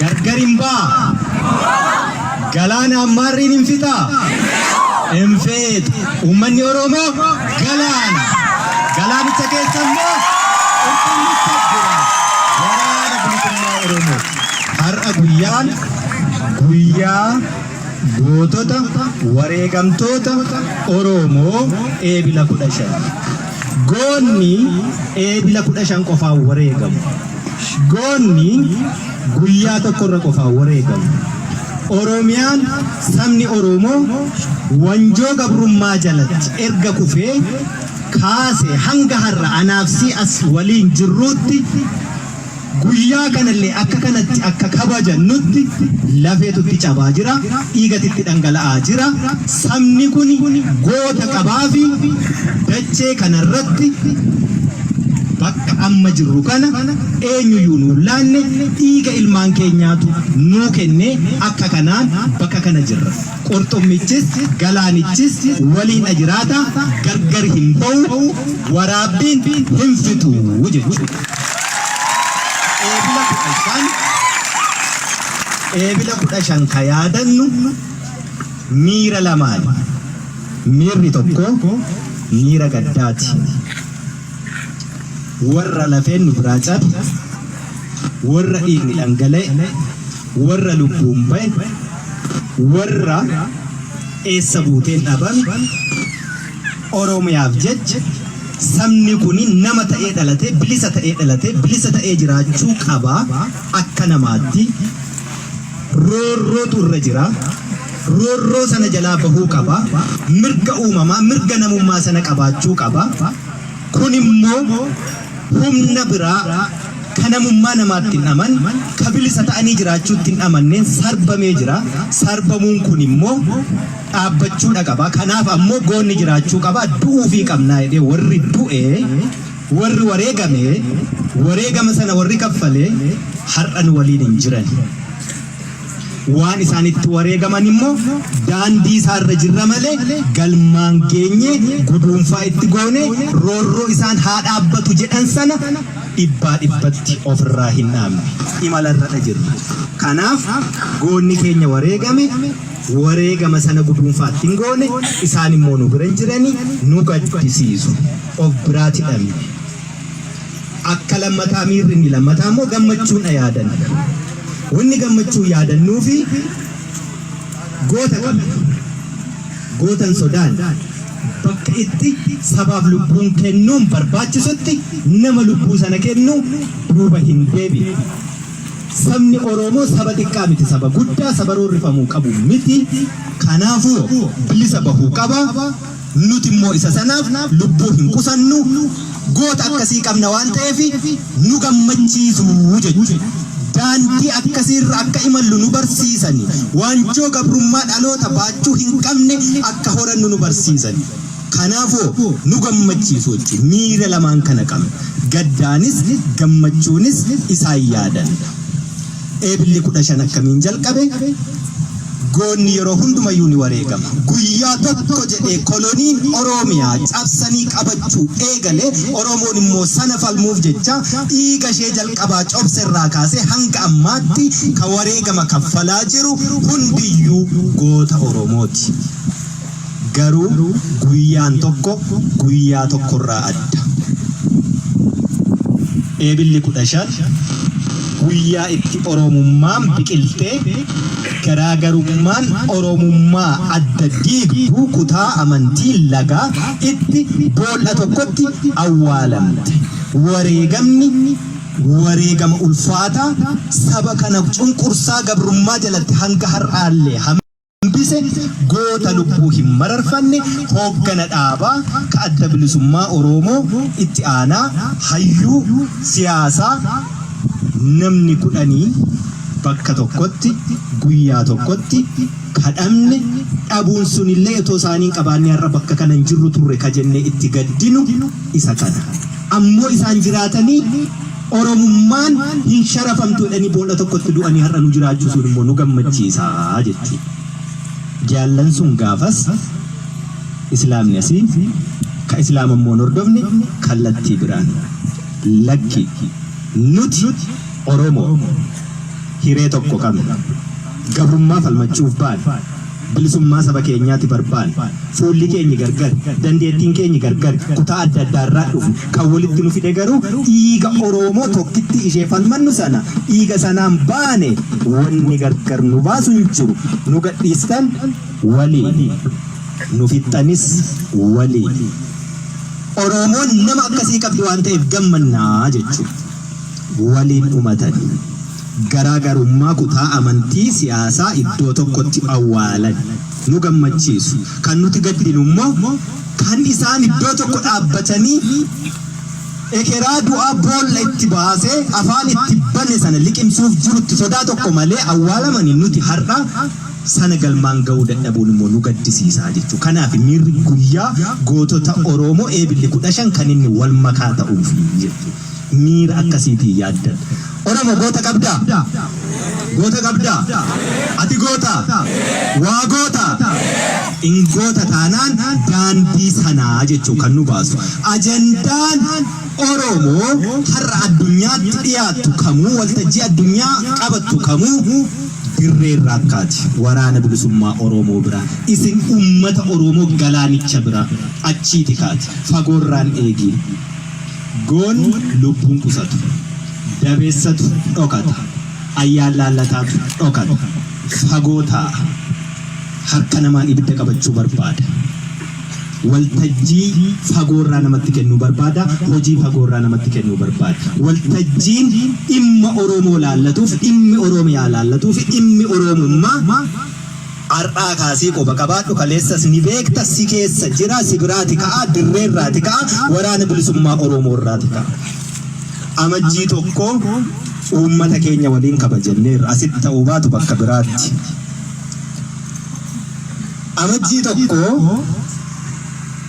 Gargarimba Galana Marin Infita Infit Umani Oromo Galana Galani Takesamo Warana Bulutuma Oromo Har Aguyan Guya Gotota Waregamtota Oromo Ebila Kudashan Goni Ebila Kudashan Kofa Waregam Goni Guya Tokkorra Kofa Waregam Oromiyaan sabni Oromoo wanjoo gabrummaa jalatti erga kufee kaase hanga har'a anaafsi as waliin jirruutti guyyaa kanallee akka kanatti akka kabajannutti lafeetutti cabaa jira dhiigatitti dhangala'aa jira sabni kun goota qabaa fi dachee kanarratti bakka amma jirru kana eenyuyyuu nu laanne dhiiga ilmaan keenyaatu nuu kenne akka kanaan bakka kana jirra qorxommichis galaanichis waliin ajiraata gargar hin ba'u waraabbiin hin fitu jechuudha. Eebila 15 ka yaadannu miira lamaan miirri tokko miira gaddaati. Warra lafeen nu biraa cabe warra dhiigni dhangala'e warra lubbuun ba'e warra eessa buuteen dhabame Oromiyaaf jecha sabni kun nama ta'ee dhalate bilisa ta'ee jiraachuu qaba akka namaatti roorrootu irra jira roorroo sana jalaa bahuu qaba mirga uumamaa mirga namummaa sana qabaachuu qaba kun immoo humna biraa kanamummaa namaatti hin aman kabilisa ta'anii jiraachuutti hin amanneen sarbamee jira sarbamuun kun immoo dhaabbachuudha qaba kanaaf ammoo goonni jiraachuu qaba du'uu fi qabnaa jedhee warri du'ee warri wareegama sana warri kaffalee har'an waliin hin jiran waan isaanitti wareegaman immoo daandii isaarra jirra malee galmaan geenye guduunfaa itti goone roorroo isaan haa dhaabbatu jedhan sana dhibbaa dhibbatti ofirraa hin dhaabne imalarra jirra kanaaf goonni keenya wareegama sana guduunfaatti hin goone isaan immoo nu bira jiranii nu gaddisiisu of biraatti dhabne akka lammataa miirri ni lammataa immoo gammachuun yaadan wanni gammachuu yaadannuu fi goota qabna gootan sodaan bakka itti sabaaf lubbuun kennuun barbaachisutti nama lubbuu sana kennu duuba hin deebi'u sabni Oromoo saba xiqqaa miti saba guddaa saba roorrifamuu qabu miti kanaafuu bilisa bahuu qaba nuti immoo isa sanaaf lubbuu hin qusannu goota akkasii qabna waan ta'eef nu gammachiisu jechuudha daandii akkasiirra akka imallu nu barsiisani wanjoo gabrummaa dhaloota baachuu hin qabne akka horannu nu barsiisani kanaafuu nu gammachiisu jechuudha miira lamaan kana qabna gaddaanis gammachuunis isaan yaadan eebilli 15 akkamiin jalqabe goonni yeroo hundumayyuu ni wareegama guyyaa tokko jedhee koloniin Oromiyaa cabsanii qabachuu eegale Oromoon immoo sana falmuuf jecha dhiiga ishee jalqabaa cobserraa kaasee hanga ammaatti ka wareegama kaffalaa jiru hundiyyuu goota Oromooti garuu guyyaan tokko guyyaa tokkorraa adda eebilli 15 guyyaa itti Oromummaan biqiltee garaagarummaan Oromummaa adda diigduu kutaa amantii lagaa itti boolla tokkotti awwaalamte wareegama ulfaataa saba kana cunqursaa gabrummaa jalatti hanga har'aallee hambise goota lubbuu hin mararfanne hooggana dhaabaa ka adda bilisummaa Oromoo itti aanaa hayyuu siyaasaa namni 10 bakka tokkotti guyyaa tokkotti kadhamne dhabuun sunillee itoo isaanii qabaanne har'a bakka kana hin jirru turre ka jenne itti gaddinu isa kana ammoo isaan jiraatanii Oromummaan hin sharafamtu jedhanii boolla tokkotti du'anii har'a nu jiraachuu sun immoo nu gammachiisaa jechuudha jaallan sun gaafas islaamni asii كإسلام مونور دفني كالتي بران لكي نوتي أورومو هيريتو كوكام قبرما فالمجوف بان bilisummaa saba keenyaati barbaan fuulli keenya gargar dandeettiin keenya gargar kutaa adda addaarraa dhufu kan walitti nu fide garuu dhiiga Oromoo tokkitti ishee falmannu sana dhiiga sanaan baane wanni gargar nu baasu hin jiru nu gadhiistan walii nu fixxanis walii Oromoon nama akkasii qabdi waan ta'eef gammannaa jechuudha waliin dhumatan garaagarummaa kutaa amantii siyaasaa iddoo tokkotti awwaalan nu gammachiisu kan nuti gaddinu immoo kan isaan iddoo tokko dhaabbatanii ekeraa du'aa boolla itti baasee afaan itti bane sana liqimsuuf jirutti sodaa tokko malee awwaalamanii nuti har'a sana galmaan ga'uu dadhabuun immoo nu gaddisiisaa jechuudha. Kanaaf miirri guyyaa gootota Oromoo eebilli 15 kan inni wal makaa ta'uuf jechuudha. Miira akkasiitii yaaddan. Oromoo goota qabdaa? Goota qabdaa? Ati goota? Waa goota? In goota taanaan daandii sanaa jechuu kan nu baasu. Ajandaan Oromoo har'a addunyaatti dhiyaattu kamuu waltajjii addunyaa qabattu kamuu dirree rakkaati waraana bilisummaa Oromoo bira isin ummata Oromoo galaanicha bira achiiti kaati fagoorraan eegi goon lubbuun qusatu dabeessatu dhokata ayyaan laallataatu dhokata fagoota harka namaan ibidda qabachuu barbaada waltajjii fagoorraa namatti kennuu barbaada hojii fagoorraa namatti kennuu barbaada waltajjiin dhimma Oromoo laallatuuf dhimmi Oromiyaa laallatuuf dhimmi Oromummaa ar'aa kaasii qoba qabaadhu kaleessas ni beekta si keessa jira si biraati ka'a dirreerraati ka'a waraana bilisummaa Oromoo irraati ka'a amajjii tokko uummata keenya waliin kabajanneerra asitti ta'uu baatu bakka biraatti amajjii tokko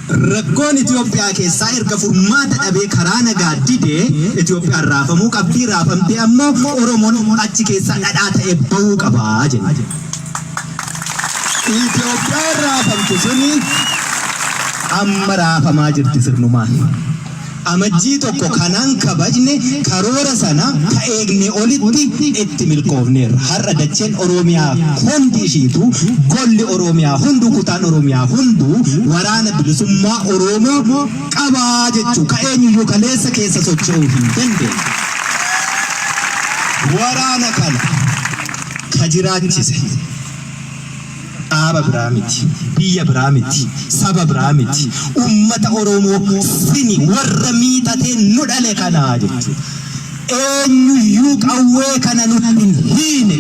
Rakkoon Itoophiyaa keessaa erga furmaata dhabee karaa nagaa didee Itoophiyaan raafamuu qabdii raafamtee ammoo Oromoon achi keessaa dhadhaa ta'e bahuu qabaa jenna. Itoophiyaan raafamtu suni amma raafamaa jirti sirnumaan. Amajjii tokko kanaan kabajne karoora sana ka eegne olitti itti milkoofneerra. Har'a dacheen Oromiyaa hundi ishiitu golli Oromiyaa hundu kutaan Oromiyaa hundu waraana bilisummaa Oromoo qabaa jechuu ka eenyuyyuu kaleessa keessa socho'uu hin dandeenye. Waraana kana ka jiraachise dhaaba biraa miti biyya biraa miti saba biraa miti ummata Oromoo sini warra miixatee nu dhale kanaa jechuudha eenyuyyuu qawwee kana nutti hiine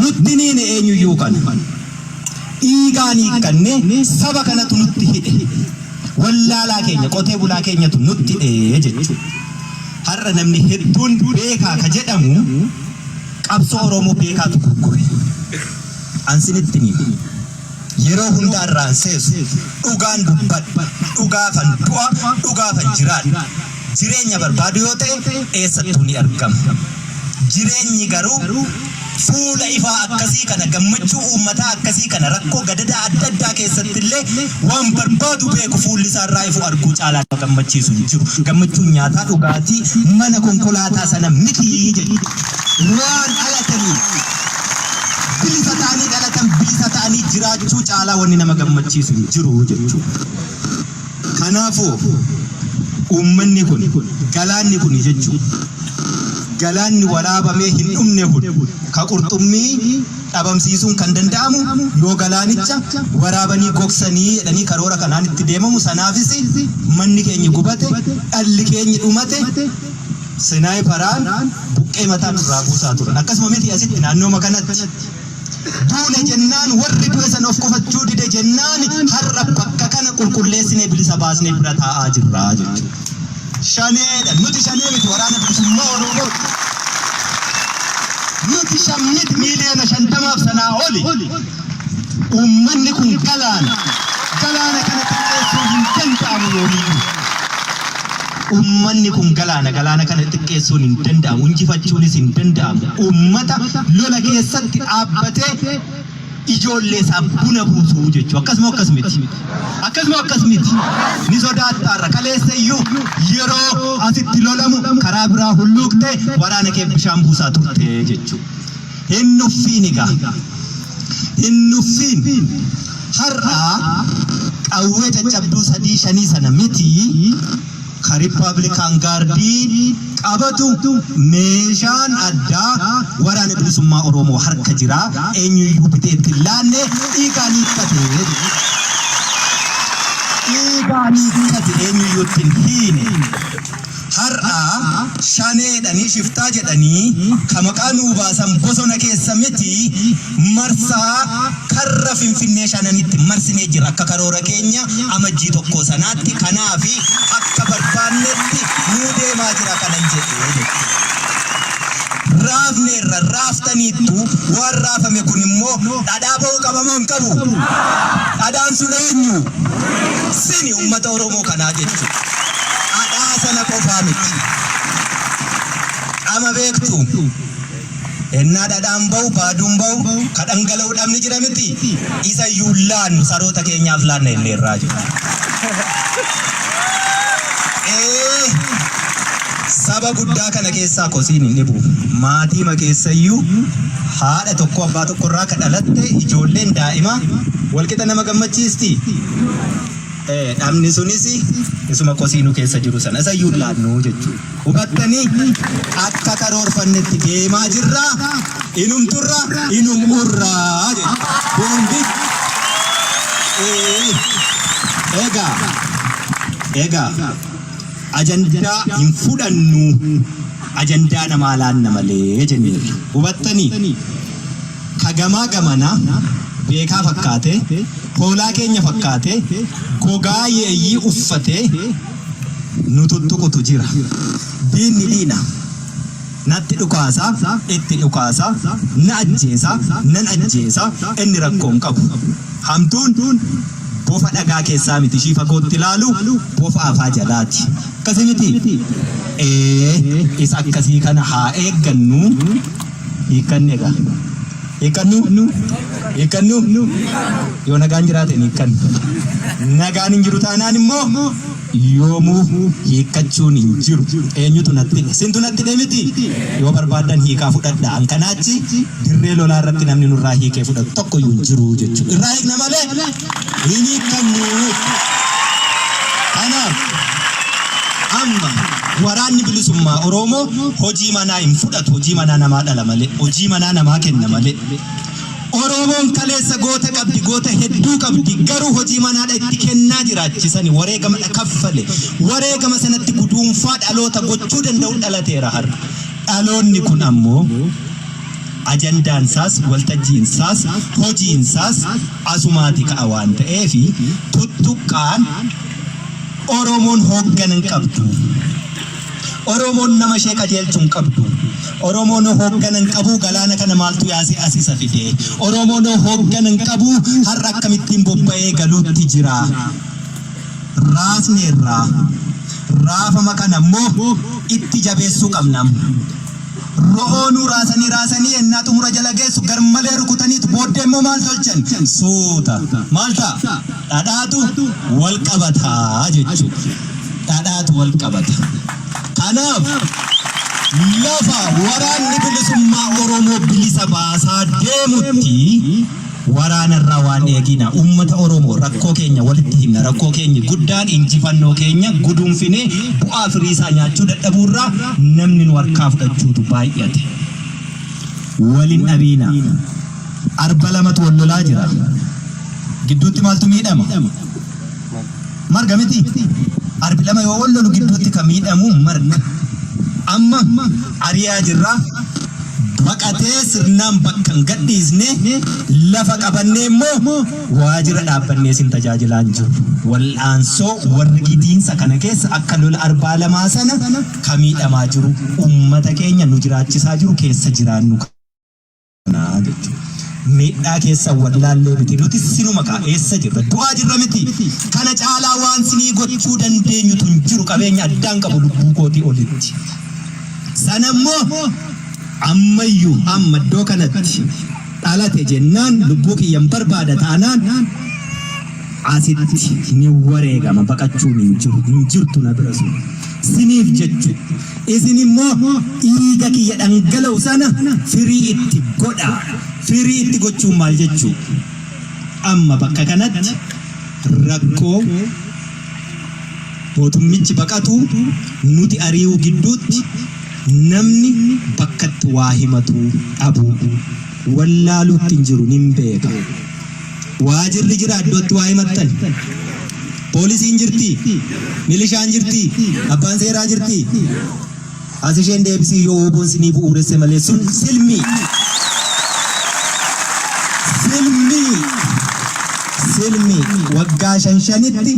nutti niine eenyuyyuu kana dhiigaanii kannee saba kanatu nutti hidhe wallaalaa keenya qotee bulaa keenyatu nutti dhee jechuudha har'a namni hedduun beekaa ka jedhamu qabsoo Oromoo beekaatu kukkure Ansinitti ni yeroo hundaarraan seesu dhugaan dubbadhu dhugaafan du'a dhugaafan jiraadha jireenya barbaadu yoo ta'e eessattuu ni argama jireenyi garuu fuula ifaa akkasii kana gammachuu uummataa akkasii kana rakkoo gadadaa adda addaa keessatti illee waan barbaadu beeku fuulli isaarraa ifu arguu caalaa gammachiisu hin jiru gammachuun nyaataa dhugaatii mana konkolaataa sana miti jedhu waan dhalatanii bilisa ta'anii dhalatan bilisa ta'anii jiraachuu caalaa wanni nama gammachiisu hin jiru jechuudha. Kanaafuu uummanni kun galaanni kun jechuudha. Galaanni waraabamee hin dhumne kun ka qurxummii dhabamsiisuun kan danda'amu yoo galaanicha waraabanii gogsanii jedhanii karoora kanaan itti deemamu sanaafis manni keenya gubate dhalli keenya dhumate sinaayiparaan buqqee mataa irraa buusaa turan akkasuma miti asitti naannoo kanatti duune jennaan warri du'e san of qofachuu dide jennaan har'a bakka kana qulqulleessinee bilisa baasnee bira taa'aa jirra jechuudha. Shaneedha nuti shanee miti waraana bilisummaa Oromoo nuti shammit miiliyoona 50 sanaa oli uummanni kun galaana kana xiqqeessuu hin danda'amu yoomiyyuu. Uummanni kun galaana kana xiqqeessuun hin danda'amu injifachuunis hin danda'amu uummata lola keessatti dhaabbatee ijoollee isaa buna buusuu jechuudha. Akkasuma ni sodaataarra kaleessa iyyuu yeroo asitti lolamu karaa biraa hulluuqte waraana kee bishaan buusaa turte jechuudha. Hin nuffiin har'aa qawwee caccabduu 3-5 sana miti ka Riippaabilikaan Gaardii qabatu meeshaan addaa waraana bilisummaa Oromoo harka jira eenyuyyuu biteetti laanne dhiigaan hiikkate eenyuyyuu ittiin hiine har'aa shaneedhanii shiftaa jedhanii ka maqaa nuu baasan bosona keessa miti marsaa karra Finfinnee shananitti marsinee jira akka karoora keenya amajjii 1 sanaatti kanaafi akka barbaannetti nuu deemaa jira kanan jedhee raafneerra raaftaniittu waan raafame kun immoo dhadhaa ba'uu qabamoo hin qabu dhadhaan sun eenyu sini uummata Oromoo kanaa jechuudha. Sana qofaa miti ama beektu ennaa dhadhaan ba'u baaduun ba'u ka dhangala'uu dhabni jira miti isa iyyuu laannu saroota keenyaaf laanna illee irraa jiru. Saba guddaa kana keessaa kosiin hin dhibu maatiima keessayyuu haadha tokko abbaa tokko irraa ka dhalatte ijoolleen daa'ima walqixa nama gammachiisti. Dhamni sunis isuma kosiinu keessa jiru sana isa iyyuu laannu jechuudha. Hubattanii akka karoorfannetti deemaa jirra inumturra inumurraa jechuudha. Egaa ajandaa hin fudhannu ajandaa namaa laanna malee jenneerra. Hubattanii kagamaa gamana beekaa fakkaate hoolaa keenya fakkaate gogaa yeeyyii uffate nu tuttuqutu jira. Diinni diina natti dhukaasa itti dhukaasa na ajjeesa nan ajjeesa inni rakkoon qabu. Hamtuun bofa dhagaa keessaa miti ishii fagootti ilaalu bofa afaa jalaati. Akkasii miti isa akkasii kana haa eeggannu hiikkanne egaa. Hiikkannu yoo nagaan jiraate hiikkannu. Nagaan hin jiru taanaan immoo yoomuu hiikkachuun hin jiru. Eenyutu natti sintu natti deemiti yoo barbaadan hiikaa fudhadha. Ankanaachi dirree lolaa irratti namni nurraa hiikee fudhatu tokkoyyuu hin jiru jechuudha. Irraa hiikna malee hin hiikkannu. Kanaaf amma waraanni bilisummaa Oromoo hojii manaa hin fudhatu. Hojii manaa namaa dhala malee hojii manaa namaa kenna malee. Oromoon kaleessa goota qabdi goota hedduu qabdi garuu hojii manaadha itti kennaa jiraachisani wareegama kaffale wareegama sanatti guduunfaa dhaloota gochuu danda'u dhalateera har'a. Dhaloonni kun ammoo ajandaansaas waltajjiinsaas hojiinsaas asumaati ka'a waan ta'eefi tuttuqqaan Oromoon hoogganan qabdu. Oromoon nama ishee qajeelchuun qabdu. Oromoon hoogganan qabu galaana kana maaltu yaasee asisa fide. Oromoon hoogganan qabu har'a akkamittiin bobba'ee galuutti jira. Raasneerraa raafama kana immoo itti jabeessuu qabna. Ro'oonuu raasanii ennaa xumura jala geessu garmalee rukutaniitu booddee immoo maal tolchan suuta maal ta'a dhadhaatu wal qabataa jechuudha. Dhadhaatu wal qabata. Kanaaf lafa waraanni bilisummaa Oromoo bilisa baasaa deemutti waraanarraa waan eegina uummata Oromoo rakkoo keenya walitti himna. Rakkoo keenya guddaan injifannoo keenya guduunfinee bu'aa firiisaa nyaachuu dadhabuurraa namni nu harkaa fudhachuutu baay'ate. Waliin dhabiina arba lamatu wal lolaa jira. Gidduutti maaltu miidhama? Marga miti. Arbi lama yoo wal lolu gidduutti ka miidhamu marga. Amma ariyaa jirra baqatee sirnaan bakka hin gadhiisne lafa qabannee immoo waajjira dhaabbannee sin tajaajilaa jiru. Wal'aansoo warri gidiinsa kana keessa akka lola arbaa lamaa sana ka miidhamaa jiru uummata keenya nu jiraachisaa jiru keessa jiraannu kanaa jechuudha. Miidhaa keessa wallaallee miti nuti sinuma eessa jirra du'aa jirra miti. Kana caalaa waan sinii gochuu dandeenyutu hin jiru qabeenya addaan qabu lubbuu kootii olitti. Sanammoo ammayyuu amma iddoo kanatti dhalate jennaan lubbuu kiyyan barbaada taanaan asitti ni wareegama baqachuun hin jirtu na bira sun siniif jechu isin immoo dhiiga kiyya dhangala'u sana firii itti godha firii itti gochuun maal jechuu amma bakka kanatti rakkoo mootummichi baqatu nuti ari'uu gidduutti namni bakkatti waa himatu dhabu wallaaluutti hin jiru nin beeka waajirri jira iddootti waa himattan poolisiin jirti milishaan jirti abbaan seeraa jirti as isheen deebisii yoo oboon sinii bu'uuresse malee sun silmii waggaa shanshanitti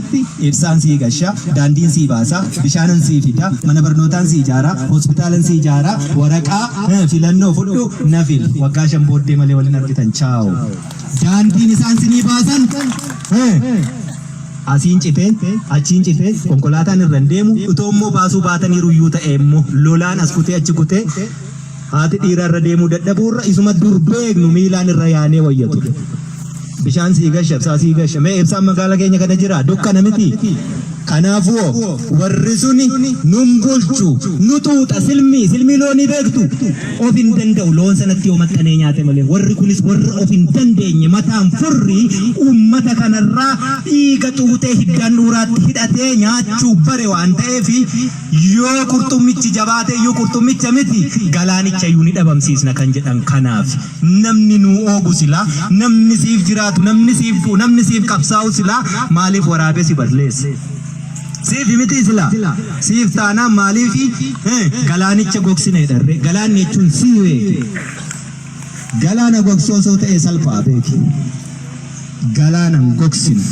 ibsaan sii gasha daandiin sii baasa bishaanan sii fida mana barnootaan sii ijaara hospitaalan sii ijaara waraqaa filannoo fudhu nafil waggaa shan booddee malee waliin argitan chaawo daandiin isaan sinii baasan asiin citee achiin citee konkolaataan irra deemu utoo immoo baasuu baataniiru iyyuu ta'e immoo lolaan as kutee achi kutee haati dhiira irra deemuu dadhabuurra isuma dur beeknu miilaan irra yaanee wayyatu bishaan sii gasha ibsaa sii gasha mee ibsaan magaalaa keenya kana jira dukkana miti kanaafuu warri suni nun bulchu nu tuuxa silmii loonii beektu of hin danda'u loon sanatti yoo maxxanee nyaate malee warri kunis warra of hin dandeenye mataan furri ummata kanarraa dhiiga tuutee hiddaan dhuuraatti hidhatee nyaachuu bare waan ta'eef yoo qurxummichi jabaatee yoo qurxummicha miti galaanicha iyyuu ni dhabamsiisna kan jedhan kanaaf namni nuu oogu silaa namni siif jiraatu namni siif qabsaa'u silaa maaliif waraabee si balleesse siif miti sila siif taanaan maaliif galaanicha gogsine dharre galaanni jechuun sii beeke galaana gogsoo soo ta'e salphaa beeke galaanan gogsinu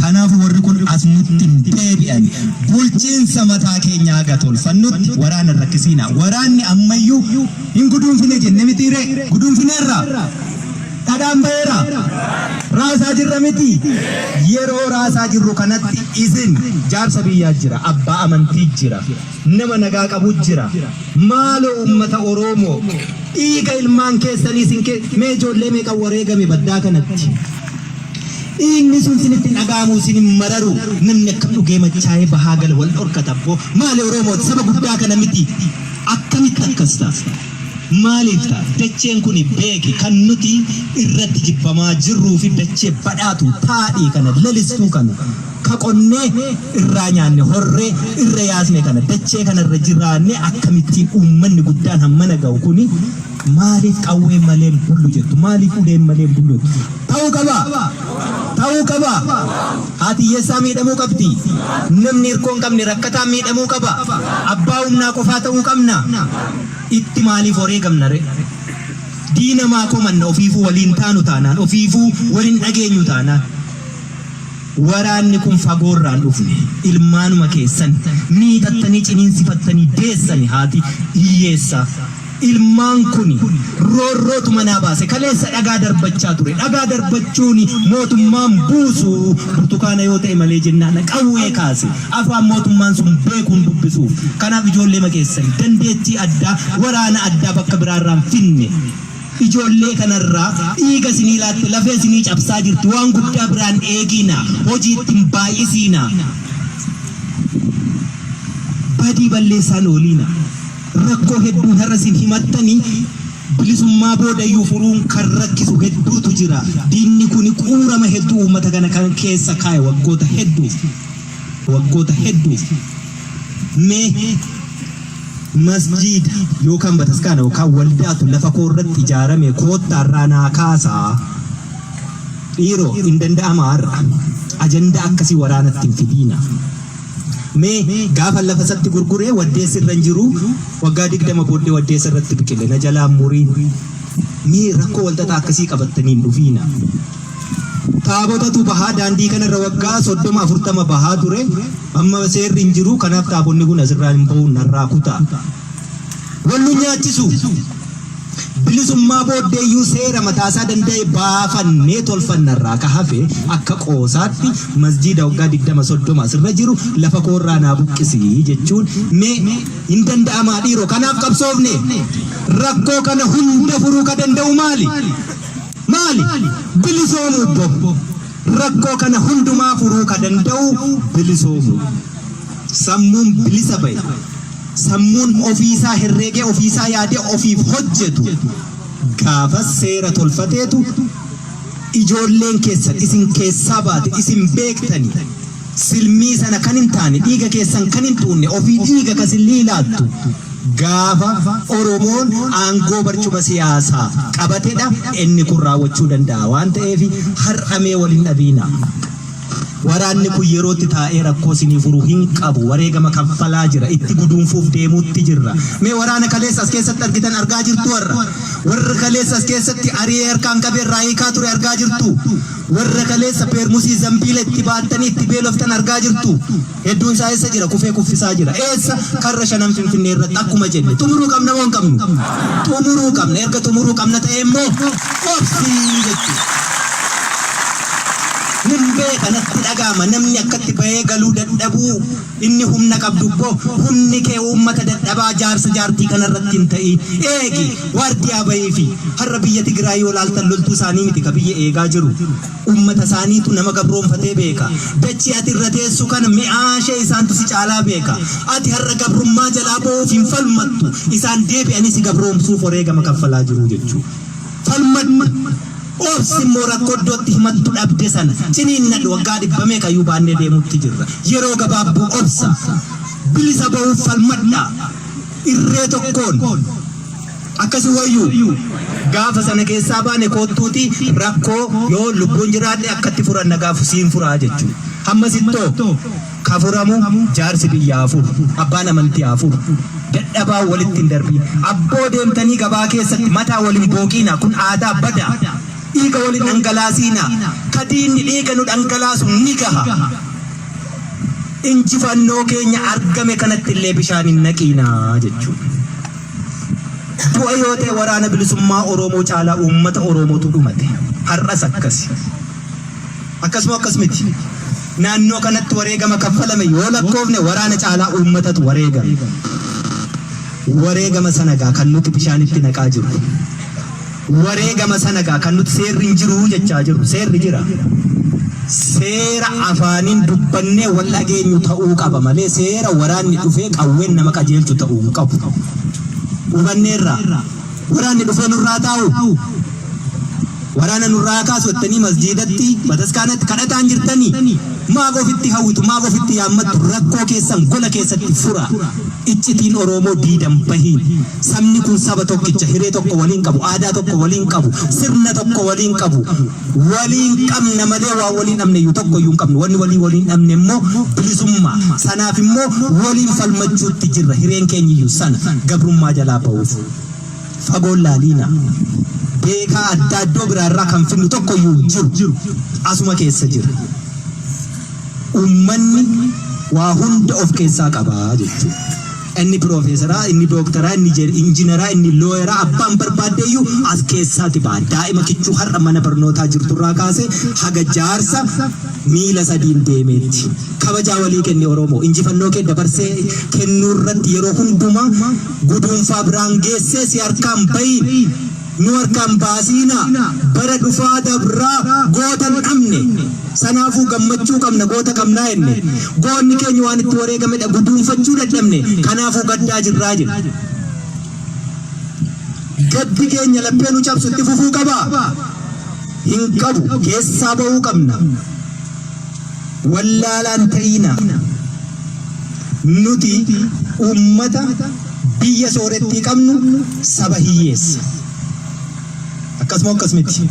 kanaaf warri kun as nutti hin deebi'an bulchiinsa mataa keenyaa haga tolfannutti waraana rakkisiina waraanni ammayyuu hin guduunfine jenne mitiire guduunfineerra dhadhaan baheera raasaa jirra miti yeroo raasaa jirru kanatti isin jaarsa biyyaa jira abbaa amantii jira nama nagaa qabu jira maaloo ummata oromoo dhiiga ilmaan keessanii isin mee ijoollee meeqa wareegame baddaa kanatti dhiigni sun sinitti dhaga'amu isin mararu namni akka dhugee machaa'ee bahaa gala wal dhorkatabbo maali oromoo saba guddaa kana miti akkamitti akkas ta'a maaliif ta'a dacheen kun beeki kan nuti irratti jibbamaa jirruu fi dachee badhaatu taadhii kana lalistuu kana ka qonnee irraa nyaanne horree irra yaasne kana dachee kana irra jiraanne akkamittiin uummanni guddaan hammana ga'u kuni maaliif qawwee malee bullu jettu maaliif uleen malee bullu jettu ta'uu qaba haati hiyyeessaa miidhamuu qabdi namni hirkoo hin qabne rakkataa miidhamuu qaba abbaa humnaa qofaa ta'uu qabna itti maaliif wareegamna re diina maa komanna ofiifuu waliin taanu taanaan ofiifuu waliin dhageenyu taanaan waraanni kun fagoorraan dhufne ilmaanuma keessan miidhattanii ciniinsifattanii deessani haati hiyyeessaa ilmaan kuni roorrootu manaa baase kaleessa dhagaa darbachaa ture dhagaa darbachuun mootummaan buusu burtukaana yoo ta'e malee jennaan qawwee kaase afaan mootummaan sun beekuun dubbisuuf kanaaf ijoollee makeessan dandeettii addaa waraana addaa bakka biraarraan finne ijoollee kanarraa dhiiga sinii laatte lafee sinii cabsaa jirti waan guddaa biraan eegina hojiitti hin baay'isiina badii balleessaan ooliina rakkoo hedduu har'asin himattanii bilisummaa boodayyuu furuun kan rakkisu hedduutu jira diinni kun quurama hedduu uummata kana kan keessa kaa'e waggoota hedduuf mee masjiida yookaan bataskaana yookaan waldaatu lafa koorratti ijaarame koottaarraa naa kaasaa dhiiroo hin danda'ama har'a ajandaa akkasii waraanatti hin fidiina mee gaafa lafa satti gurguree waddeessi irra hin jiru waggaa 20 booddee waddeessa irratti biqile na jalaa murii mee rakkoo walxaxaa akkasii qabattanii hin dhufiina taabotatu bahaa daandii kanarra waggaa 30-40 bahaa ture amma seerri hin jiru kanaaf taabonni kun asirraa hin bahu narraa kutaa wallu nyaachisu bilisummaa booddeeyyuu seera mataasaa danda'e baafannee tolfannarraa ka hafe akka qoosaatti masjiida waggaa 20-30 asirra jiru lafa koorraa naa buqqisii jechuun mee hin danda'amaa dhiiroo kanaaf qabsoofne rakkoo kana hunda furuu ka danda'u maali bilisoomuu bobbo rakkoo kana hundumaa furuu ka danda'u bilisoomu sammuun bilisa bahe sammuun ofiisaa herreegee ofiisaa yaadee ofiif hojjetu gaafa seera tolfateetu ijoolleen keessan isin keessaa baate isin beektanii silmii sana kan hin taane dhiiga keessan kan hin tuunne ofii dhiiga kasin liilaattu gaafa Oromoon aangoo barcuma siyaasaa qabatedha inni kun raawwachuu danda'a waan ta'eef har'amee waliin dhabiina. Waraanni kun yerootti taa'ee rakkoo isinii furuu hin qabu wareegama kaffalaa jira itti guduunfuuf deemuutti jirra. Mee waraana kaleessa as keessatti argitan argaa jirtu warra kaleessa as keessatti ari'ee harkaan qabee irraa hiikaa ture argaa jirtu. Warra kaleessa peermusii zambiila itti baattanii itti beeloftan argaa jirtu. Hedduun isaa eessa jira kufee kuffisaa jira. Eessa karra shanan Finfinnee irratti akkuma jenne xumuruu qabna moo hin qabnu? Xumuruu qabna erga xumuruu qabna ta'e immoo obsii jechuudha. Nimbee kanatti dhagama namni akkatti bahee galuu dadhabuu inni humna qabdubbo humni kee uummata dadhabaa jaarsa jaartii kanarratti hin ta'in eegi waardiyaa bahee fi har'a biyya Tigraay yoo laaltan loltuu isaanii miti ka biyya eegaa jiru uummata isaaniitu nama gabroonfatee beeka dachii ati irra teessu kana mi'aashee isaantu si caalaa beeka ati har'a gabrummaa jalaa ba'uuf hin falmattu isaan deebi'anii si gabroomsuuf wareegama kaffalaa jiru jechuudha falmattu. Obsimmoo rakkoo iddootti himattu dhabde sana ciniinnadhu waggaa 100 kayyuu baannee deemutti jirra yeroo gabaabduu obsa bilisa ba'uuf falmadha irree tokkoon akkasii wayyuu gaafa sana keessaa baane koottuuti rakkoo yoo lubbuun jiraadhe akkatti furanna gaafu siin furaa jechuudha hammasittoo ka furamu jaarsi biyyaa furu abbaan amantii furu dadhabaa walitti hin darbii abboo deemtanii gabaa keessatti mataa waliin booqiina kun aadaa badaa dhiiga waliin dhangalaasiina kadiinni dhiiga nu dhangalaasu ni gaha injifannoo keenya argame kanatti illee bishaan hin naqiinaa jechuudha. Bu'a yoo ta'e waraana bilisummaa Oromoo caalaa uummata Oromootu dhumate har'as akkasi akkasuma miti naannoo kanatti wareegama kaffalame yoo lakkoofne waraana caalaa uummatatu wareegama sanagaa kan nuti bishaanitti naqaa jiru. Wareegama sanagaa kan nuti seerri hin jiru jechaa jiru seerri jira seera afaaniin dubbannee wal dhageenyu ta'uu qaba malee seera waraanni dhufee qawween nama qajeelchu ta'uu hin qabu. Hubanneerra waraanni dhufee nurraa taa'u waraana nurraa kaasu jettanii masjiidatti bataskaanatti kadhataan jirtanii maaf ofitti hawwitu maaf ofitti yaammattu rakkoo keessan gola keessatti fura iccitiin Oromoo diidan bahiin sabni kun saba tokkicha hiree tokko waliin qabu aadaa tokko waliin qabu sirna tokko waliin qabu waliin qabna malee waa waliin dhabne iyyuu tokko iyyuu hin qabnu wanni waliin dhabne immoo bilisummaa sanaaf immoo waliin falmachuutti jirra hireen keenya iyyuu sana gabrummaa jalaa ba'uuf fagoon laaliina beekaa adda addoo biraarraa kan finnu tokko iyyuu jiru asuma keessa jira ummanni waa hunda of keessaa qabaa jechuudha. Inni profeesaraa inni dooktaraa inni injineraa inni looyeraa abbaan barbaaddeeyyuu as keessaati ba'a daa'ima kichuu har'a mana barnootaa jirturraa kaasee haga jaarsa miila sadiin deemeetti kabajaa walii kenne Oromoo injifannoo kee dabarsee kennuu irratti yeroo hundumaa guduunfaa biraan geessee si harkaan bahiin nu harkaan baasiina bara dhufaa dabraa gootan dhabne sanaafuu gammachuu qabna goota qabnaa jenne goonni keenya waan itti wareegamedha guduunfachuu dadhabne kanaafuu gaddaa jirraa jira gaddi keenya laphee nu cabsu itti fufuu qabaa hin qabu keessaa ba'uu qabna wallaalaan ta'ina nuti ummata biyya soorettii qabnu saba hiyyeessa akkasumatti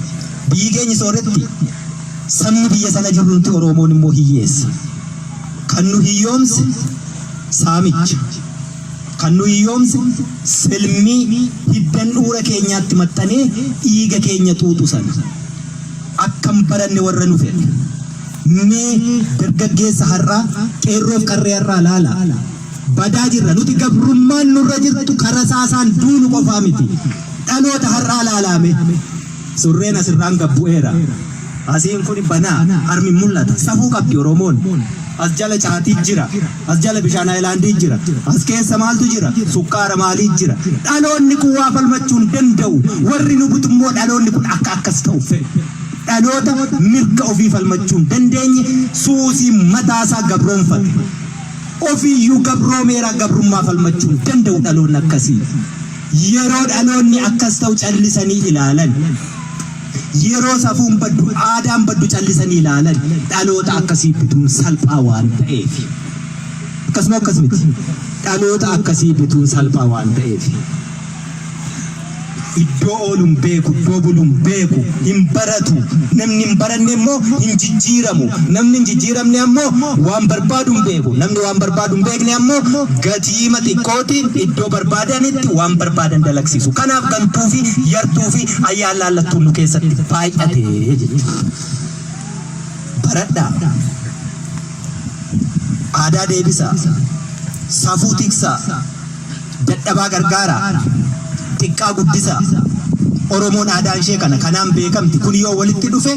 biyyi keenya sooretti sabni biyya sana jiru nuti Oromoon immoo hiyyeessa kan nu hiyyoomse saamicha kan nu hiyyoomse silmii hiddan dhuura keenyaatti maxxanee dhiiga keenya xuuxu sana akkam baranne warra nu fedhe mee dargaggeessa har'aa qeerroof qarree har'aa laala badaa jirra nuti gabrummaan nurra jirtu kara saasaan duunu qofaa miti dhaloota har'aa laalame surreen asirraan gabbu'eera asiin kun banaa harmi mul'ata safuu qabdi Oromoon as jala caatii jira as jala bishaan Haayilaandii jira as keessa maaltu jira sukkaara maalii jira dhaloonni kun waa falmachuun danda'u warri nu butummoo dhaloonni kun akka akkas ta'u fedhe dhaloota mirga ofii falmachuun dandeenye suusii mataasaa gabroonfate ofiiyyuu gabroomeera gabrummaa falmachuun danda'u dhaloonni akkasii yeroo dhaloonni akkas ta'u callisanii ilaalan yeroo safuun baddu aadaan baddu callisanii ilaalan dhaloota akkasii bituun salphaa waan ta'eef akkasumatti dhaloota akkasii bituun salphaa waan ta'eef iddoo ooluun beeku iddoo buluun beeku hin baratu namni hin baranne immoo hin jijjiiramu namni hin jijjiiramne ammoo waan barbaaduun beeku namni waan barbaaduun beekne ammoo gatii xiqqootiin iddoo barbaadanitti waan barbaadan dalagsiisu kanaaf gantuu fi yartuu fi ayyaan laallattuun nu keessatti baay'ate jechuudha baradhaa aadaa deebisaa safuu tiksaa dadhabaa gargaaraa xiqqaa guddisa Oromoon aadaan ishee kanaan beekamti kun yoo walitti dhufe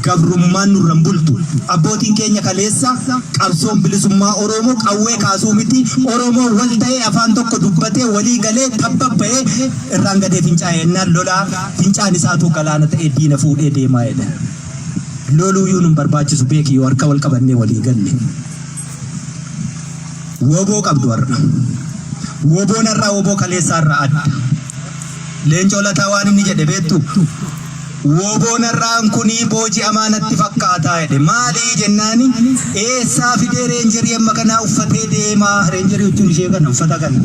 gabrummaan nurran bultu abbootiin keenya kaleessa qabsoon bilisummaa Oromoo qawwee kaasuu miti Oromoo wal ta'ee afaan tokko dubbatee walii galee tabbaba'ee irraan gadee fincaa'ennaan lolaa fincaan isaatu galaana ta'ee diina fuudhee deemaa jedha loluuyyuu nun barbaachisu beeki yoo harka wal qabannee walii galle woboo qabdu har'a woboon irraa woboo kaleessaa irraa adda leencoo lataa waan inni jedhe beektu woboon irraan kunii boojii amaanatti fakkaataa jedhe maalii jennaani eessaa fidee reenjerii amma kanaa uffatee deemaa reenjerii jechuun ishee kana uffata kana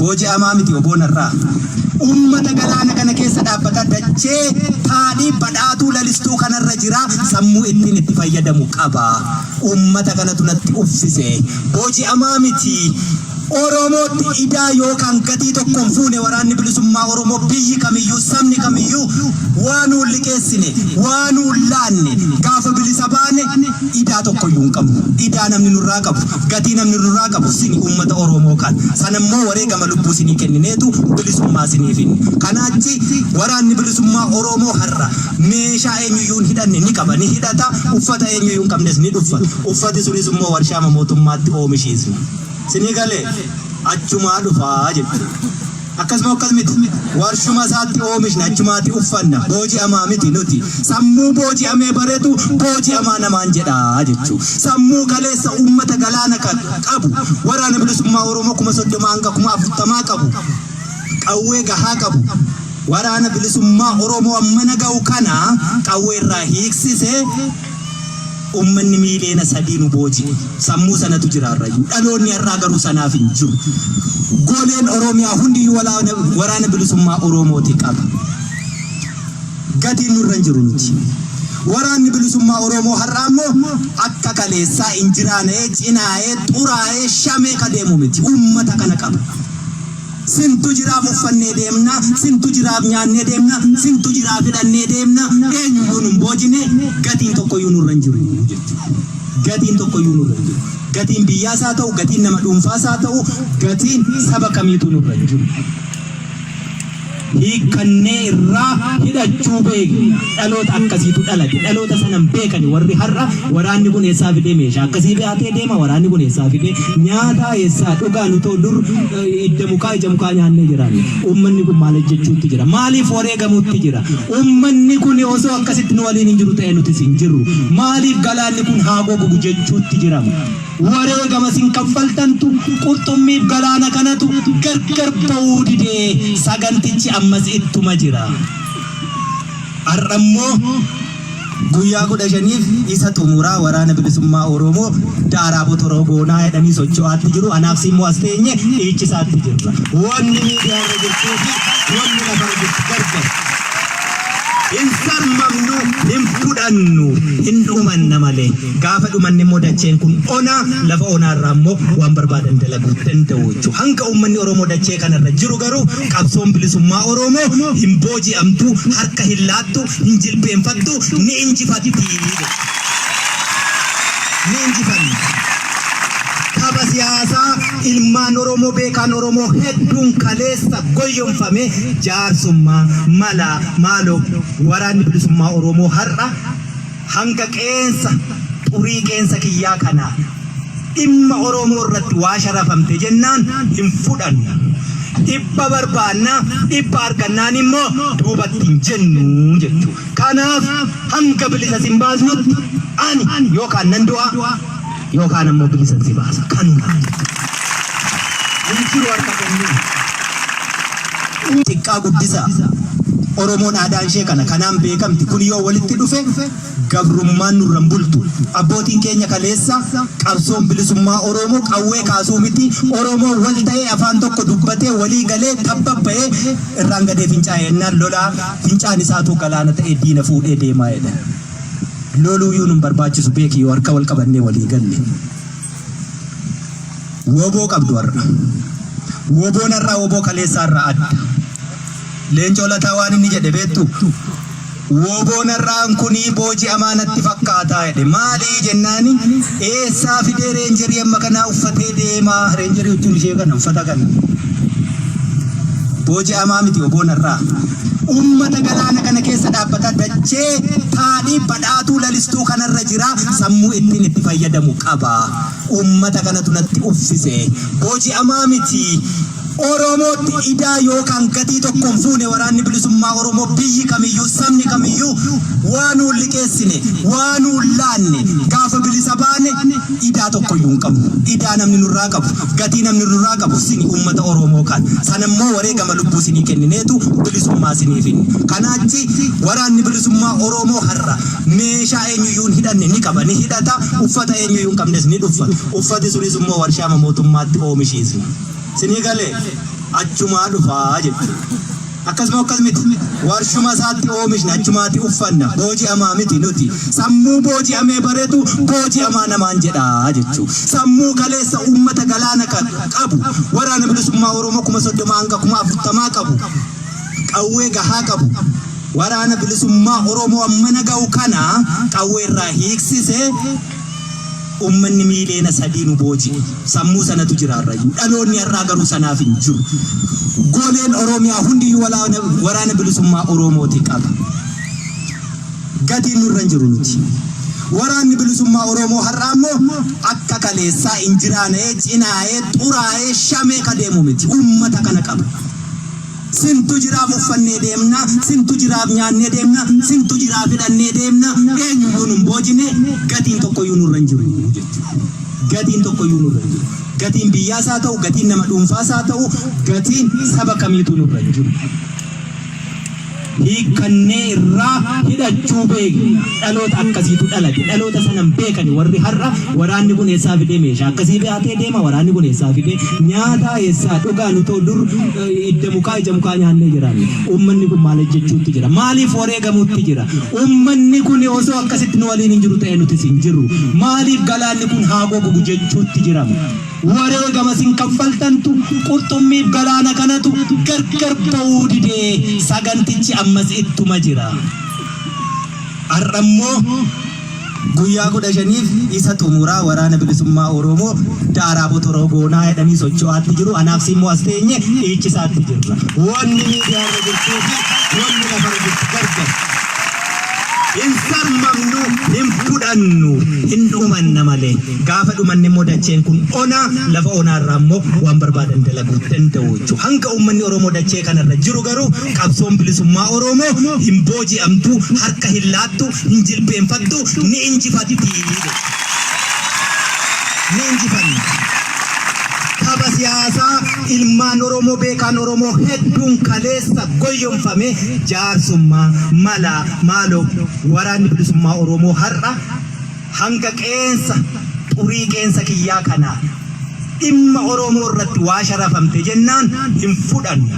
boojii amaa miti woboon irraa ummata galaana kana keessa dhaabbata dachee taadhii badhaatuu lalistuu kanarra jira sammuu ittiin itti fayyadamu qaba ummata kanatu natti uffise boojii amaa miti Oromootti idaa yookaan gatii tokkoon fuune waraanni bilisummaa Oromoo biyyi kamiyyuu sabni kamiyyuu waan liqeessine waan laanne gaafa bilisa baane idaa tokkoyyuu hin qabu idaa namni nurraa qabu gatii namni nurraa qabu sini ummata Oromoo kan sanammoo wareegama lubbuu sinii kennineetu bilisummaa siniifin kanaachi waraanni bilisummaa Oromoo har'a meeshaa eenyuyyuu hidhanne ni qaba ni hidhata uffata eenyuyyuu hin qabnes ni dhuffa uffati sunis immoo warshaa mootummaatti oomishiisna Sinigale achuma dhufaa jedhu akkasumatti warshuma isaatti oomishna achumaatti uffanna boojii amaa miti nuti sammuu boojii amee bareetu boojii amaa namaan jedhaa jechuudha sammuu kaleessa ummata galaana qabu waraana bilisummaa Oromoo 30 hanga 40 qabu qawwee gahaa qabu waraana bilisummaa Oromoo ammana ga'u kana qawwee irraa hiiksisee ummanni miileena sadiinu boojii sammuu sanatu jiraarrayu dhaloonni irraa garuu sanaaf hin jiru goleen Oromiyaa hundi waraana bilisummaa Oromooti qaba gatiin nurra hin jiru nuti waraanni bilisummaa Oromoo har'a ammoo akka kaleessaa injiraanee cinaa'ee xuraa'ee shamee kadeemu miti ummata kana qaba sintu jiraaf uffannee deemna sintu jiraaf nyaannee deemna sintu jiraaf hidhannee deemna eenyuyyuu nun boojine gatiin tokkoyyuu nurra hin jiru gatiin tokkoyyuu nurra hin jiru gatiin biyyaas haa ta'u gatiin nama dhuunfaas haa ta'u gatiin saba kamiitu nurra hin jiru hiikannee irraa hidhachuu beekna dhaloota akkasiitu dhalate dhaloota sanan beekani warri har'a waraanni kun eessaa fidee meeshaa akkasii baatee deema waraanni kun eessaa fidee nyaata eessaa dhugaa nu ta'u dur ija mukaa nyaannee jiraanne ummanni kun maal jechuutti jira maaliif wareegamuutti jira ummanni kun osoo akkasitti nu waliin hin jiru ta'e nutis hin jirru maaliif galaanni kun haa gogu jechuutti jirama wareegama sin kaffaltantu qurxummiif galaana kanatu gargar ba'uu didee sagantichi ammas ittuma jira har'ammoo guyyaa 15 isa xumuraa waraana bilisummaa Oromoo daaraa botoroo goonaa jedhanii socho'aatti jiru anaaf simmoo as teenye dhiichisaatti jirra wanni miidiyaa irra jirtuu fi wanni lafa jirtu gargar insan mamnu himfudhannu hindumanna malee gaafa dhumanne immoo dacheen kun ona lafa onaa irraa immoo waan barbaadan dalaguu danda'u jechuudha hanga ummanni Oromoo dachee kanarra jiru garuu qabsoon bilisummaa Oromoo hin booji'amtu harka hin laattu hin jilbeenfattu ni injifatti ni injifanni Tapha siyaasaa ilmaan Oromoo beekaan Oromoo hedduun kaleessa goyyomfame jaarsummaa mala maaloo waraanni bilisummaa Oromoo har'a hanga qeensa xurii qeensa kiyyaa kanaa dhimma Oromoo irratti waa sharafamte jennaan hin fudhannu. Dhibba barbaanna dhibba argannaan immoo duubatti hin jennu jechuudha. Kanaaf hanga bilisa sin baasnutti ani yookaan nan du'a yookaan ammoo bilisa si baasa. Kanuma jechuudha. Harka kennuu xiqqaa guddisaa Oromoon aadaan ishee kanaan beekamti. Kun yoo walitti dhufe gabrummaan nurran bultu. Abbootiin keenya kaleessa qabsoon bilisummaa Oromoo qawwee kaasuu miti. Oromoo wal ta'ee afaan tokko dubbatee walii galee tabbaba'ee irraan gadee fincaa'ee ennaan lolaa fincaan isaatu galaana ta'ee diina fuudhee deemaa jedha. Loluuyyuu nun barbaachisu beeki yoo harka wal qabannee walii galle. Woboo qabdu har'a. Woboon har'aa woboo kaleessaa irraa adda. Leencoo lataa waan inni jedhe beektu woboon har'aan kunii boojii amaanatti fakkaataa jedhe. Maalii jennaani eessaa fidee reenjerii amma kanaa uffatee deemaa. Reenjerii jechuun ishee kana uffata kana boojii amaa miti woboon har'aa. Ummata galaana kana keessa dhaabbata dachee taadhii badhaatuu lalistuu kanarra jira. Sammuu ittiin itti fayyadamu qaba. Ummata kanatu natti uffise. Boojii amaa miti. Oromootti idaa yookaan gatii tokkoon fuune waraanni bilisummaa Oromoo biyyi kamiyyuu sabni kamiyyuu waan liqeessine waan laanne gaafa bilisa baane idaa tokkoyyuu hin qabu. Idaa namni nurraa qabu gatii namni nurraa qabu sini uummata Oromoo kan sanammoo wareegama lubbuu sinii kennineetu bilisummaa siniif hin. Kanaachi waraanni bilisummaa Oromoo har'a meeshaa eenyuyyuu hin hidhanne ni qaba ni hidhata. Uffata eenyuyyuu hin qabnes ni uffata. Uffati sunis immoo warshaa mootummaatti oomishiisna. Sinii galee achumaa dhufaa jechuudha. Akkasuma akkasumatti warshuma isaatti oomishna achumaatti uffanna. Booji'amaa miti nuti. Sammuu booji'amee bareetu booji'amaa namaan jedhaa jechuudha. Sammuu kaleessa uummata galaana qabu waraana bilisummaa Oromoo 30 hanga 40 qabu. Qawwee gahaa qabu. Waraana bilisummaa Oromoo ammana ga'u kana qawwee irraa hiiksisee ummanni miileena sadiinu booji sammuu sanatu jiraarrayyuu dhaloonni har'aa garuu sanaaf hin jiru. Goleen Oromiyaa hundiyyuu waraana bilisummaa Oromooti qaba. Gatiin nurra hin jiru nuti. Waraanni bilisummaa Oromoo har'aa immoo akka kaleessaa injiraanee cinaayee xuraayee shamee ka deemu miti. Ummata kana qaba. Sintu jiraaf uffannee deemna, sintu jiraaf nyaannee deemna, sintu jiraaf hidhannee deemna. Eenyuyyuu nun boojine gatiin tokkoyyuu nurra hin jiru jechuudha. Gatiin tokkoyyuu nurra hin jiru. Gatiin biyyaas haa ta'u, gatiin nama dhuunfaas haa ta'u, gatiin saba kamiitu nurra hin jiru. Hiikkannee irraa hidhachuu beekna. Dhaloota akkasiitu dhalate. Dhaloota sanan beekani warri har'a waraanni kun eessaa fidee meeshaa akkasii baatee deema. Waraanni kun eessaa fidee nyaata eessaa dhugaa nu ta'u dur idda mukaa ija mukaa nyaannee jiraanne. Uummanni kun maal jechuutti jira? Maaliif wareegamuutti jira? Uummanni kun osoo akkasitti nu waliin hin jiru ta'e nutis hin jirru. Maaliif galaanni kun haa gogu jechuutti jirama? Wareegama sin kaffaltantu qurxummiif galaana kanatu gargar ba'uu didee sagantichi ammas ittuma jira. Har'ammoo guyyaa 15 isa xumuraa waraana bilisummaa Oromoo daaraa botoroo goonaa jedhanii socho'aatti jiru. Anaaf simmoo as teenye dhiichisaatti jirra. Wanni miidiyaarra jirtuu fi wanni lafarra jirtu gargar. Hin sarmamnu hin fudhannu hin dhumanna malee. Gaafa dhumanne immoo dacheen kun ona lafa onaarraa immoo waan barbaadan dalaguu danda'u jechuudha. Hanga uummanni Oromoo dachee kanarra jiru garuu qabsoon bilisummaa Oromoo hin booji'amtu, harka hin laattu, hin jilbeenfattu, ni injifatti. Ni injifanna. Tapha siyaasaa ilmaan Oromoo beekaan Oromoo hedduun kaleessa goyyomfame jaarsummaa mala maaloo waraanni bilisummaa Oromoo har'a hanga qeensa xurii qeensa kiyyaa kanaa dhimma Oromoo irratti waa sharafamte jennaan hin fudhannu.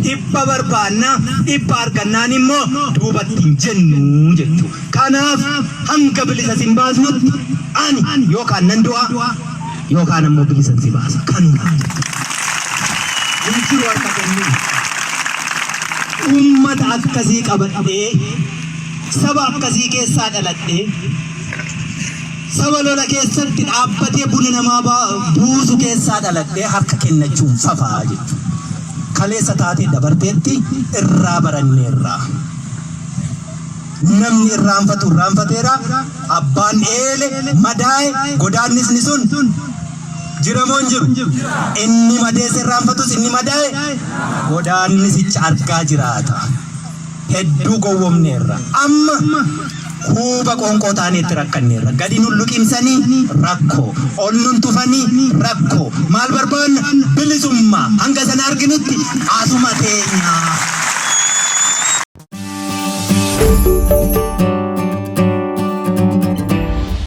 Dhibba barbaanna dhibba argannaan immoo duubatti hin jennu jechuudha. Kanaaf hanga bilisa sin baasnutti ani yookaan nan du'a yookaan ammoo bilisa si baasa. Kanuma jechuudha. Harka kennuu ummata akkasii qabadhee saba akkasii keessaa dhaladhee saba lola keessatti dhaabbatee buna namaa buusu keessaa dhaladhee harka kennachuun fafaa jechuudha. Kaleessa taatee dabarteetti irraa baranneerra. Namni irraanfateera. Abbaan eele madaa'e godaannisni sun jiramoon jiru. Inni madeesse irraanfatus inni madaa'e godaannisicha argaa jiraata. Hedduu gowwomneerra. Amma kuuba qoonqoo taaneetti rakkanneerra. Gadi nun luqimsanii rakkoo. Ol nun tufanii rakkoo. Maal barbaanna? Bilisummaa. Hanga sana arginutti asuma teenya.